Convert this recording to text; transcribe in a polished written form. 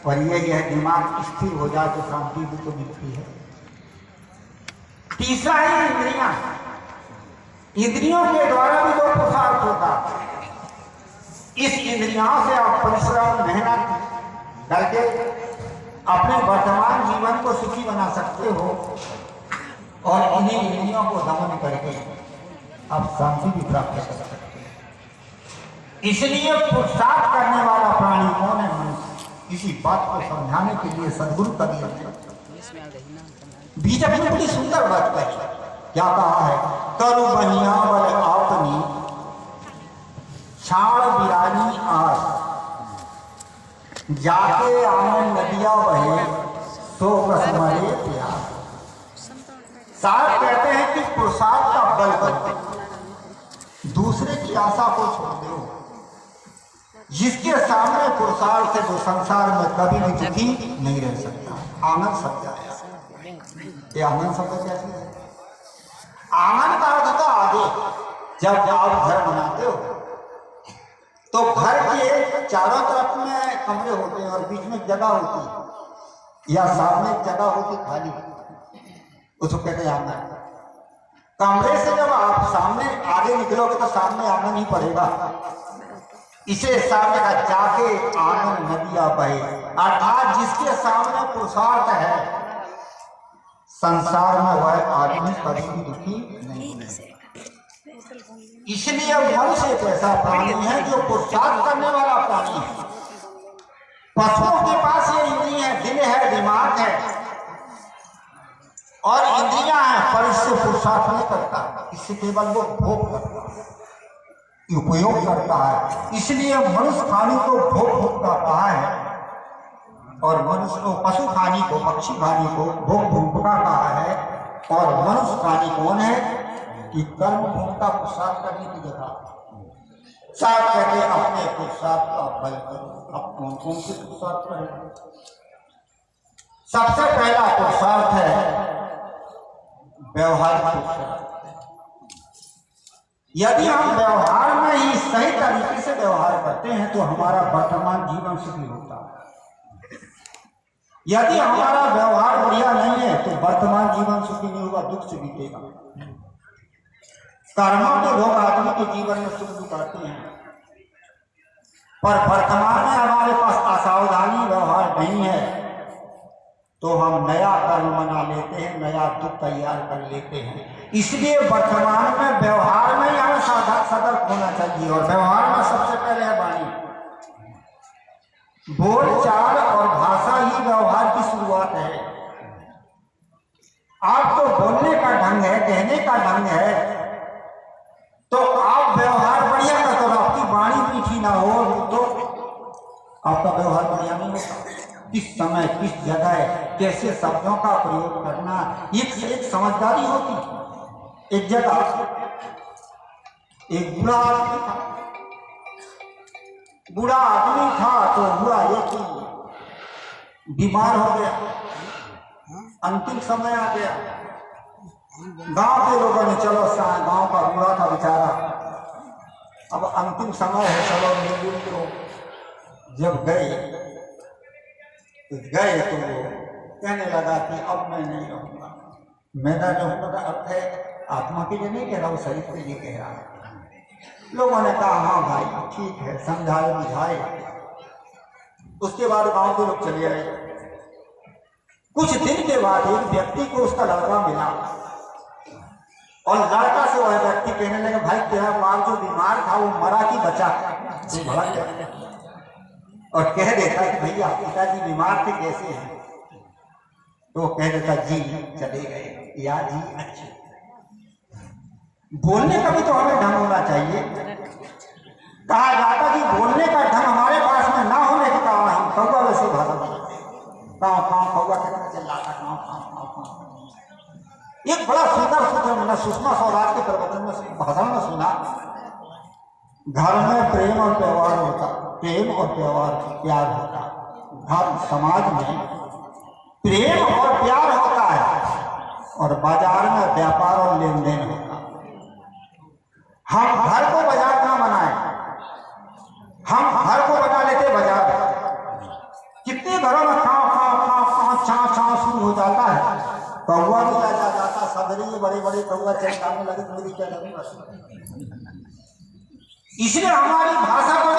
और यह दिमाग स्थिर हो जाए तो शांति भी तो मिलती है। तीसरा है इंद्रियां। इंद्रियों के द्वारा भी दो पुरुषार्थ होता है। इस इंद्रियों से आप परिश्रम मेहनत करके अपने वर्तमान जीवन को सुखी बना सकते हो और इन्हीं इंद्रियों को दमन करके आप शांति भी प्राप्त कर सकते हो। इसलिए पुरुषार्थ करने वाला प्राणी कौन है? मनुष्य। इसी बात को समझाने के लिए सदगुरु कबीर ने बीच में बड़ी सुंदर बात कही। क्या कहा है? करु बनिया बल आपनी छाड़ बिरानी आस, जाके आनंद नदिया बहे सो कसमरे प्यास। साहब कहते हैं कि पुरुषार्थ का बल बल दूसरे की आशा को छोड़ दो। जिसके सामने पुरुषार्थ से जो संसार में कभी भी दुखी नहीं रह सकता। आनंद शब्द आया। ये आनंद शब्द क्या चीज है? आंगन का अर्थ होता आगे। जब आप घर बनाते हो तो घर के चारों तरफ में कमरे होते हैं और बीच में जगह होती है या सामने जगह होती खाली, उसको कहते हैं आंगन। कमरे से जब आप सामने आगे निकलोगे तो सामने आंगन ही पड़ेगा। इसे सामने का जाके आनंद नदिया बहे, अर्थात जिसके सामने पुरुषार्थ है संसार में वह आदमी कभी भी दुखी नहीं है। इसलिए मनुष्य एक ऐसा प्राणी है जो पुरुषार्थ करने वाला प्राणी है। पशुओं के पास ये इंद्रिय है, दिल है, दिमाग है और इंद्रियां हैं, पर इससे पुरुषार्थ नहीं करता। इससे केवल वो भोग करता है, उपयोग करता है। इसलिए मनुष्य खानी को भोग का कहा है और मनुष्य को पशु खानी को, पक्षी खानी को भोग भूमिका कहा है। और मनुष्य खानी कौन है? कि कर्म भूमिका पुरुषार्थ करने की जगह साथ कहते अपने पुरुषार्थ का बल करो। अब कौन कौन से पुरुषार्थ करें? सबसे पहला पुरुषार्थ है व्यवहार पुरुषार्थ। यदि हम व्यवहार में ही सही तरीके से व्यवहार करते हैं तो हमारा वर्तमान जीवन सुखी होता है। यदि हमारा व्यवहार बढ़िया नहीं है तो वर्तमान जीवन सुखी नहीं होगा, दुख से बीतेगा। कर्मों के लोग आदमी के जीवन में सुख दुख आते हैं, पर वर्तमान में हमारे पास असावधानी व्यवहार नहीं है तो हम नया कर्म बना लेते हैं, नया दुख तैयार कर लेते हैं। इसलिए वर्तमान में व्यवहार में ही हमें सतर्क होना चाहिए। और व्यवहार में सबसे पहले है वाणी। बोल चाल और भाषा ही व्यवहार की शुरुआत है। आपको बोलने का ढंग है, कहने का ढंग है तो आप व्यवहार बढ़िया करते हो। आपकी वाणी मीठी ना हो तो आपका व्यवहार बढ़िया नहीं होता। किस समय किस जगह कैसे शब्दों का प्रयोग करना, एक से एक समझदारी होती। एक जगह एक बूढ़ा आदमी था तो हुआ ये कि बीमार हो गया, अंतिम समय आ गया। गांव के लोगों ने चलो गांव का बूढ़ा था बेचारा, अब अंतिम समय है, चलो मिलजुल करो। जब गए तो वो कहने लगा कि अब मैं नहीं रहूंगा। मैं ना रहूंगा का अर्थ है आत्मा के लिए नहीं कह रहा हूँ, शरीर के लिए कह रहा है। लोगों ने कहा हाँ भाई ठीक है, समझाए बुझाए। उसके बाद गांव के लोग चले आए। कुछ दिन के बाद एक व्यक्ति को उसका लड़का मिला और लड़का से वह व्यक्ति कहने लगा भाई तेरा बाप जो बीमार था वो मरा कि बचा? और कह देता कि भैया पिताजी बीमार थे, कैसे हैं? तो कह देता जी चले गए या जी अच्छे। बोलने का भी तो हमें ढंग होना चाहिए। कहा जाता कि बोलने का ढंग हमारे पास में ना होने के कारण हम कौवा वैसे भाषा बोलते हैं। कौवा कहना चिल्लाता काँव। एक बड़ा सुंदर सूत्र मैंने सुषमा स्वराज के प्रवचन में भाषण में सुना। घर में प्रेम और व्यवहार होता, प्रेम और व्यवहार प्यार होता। घर समाज में प्रेम और प्यार होता है और बाजार में व्यापार और लेन देन होता। हम घर को बाजार ना बनाए, हम घर को बना लेते बाजार। कितने जिसके घरों में खाओ खाओ खाओ खाओ छाँ छाँ शुरू हो जाता है, कौवा भी लगा जाता, सदरी बड़े बड़े कौवा चलने लगे, मेरी क्या लगेगा। इसलिए हमारी भाषा को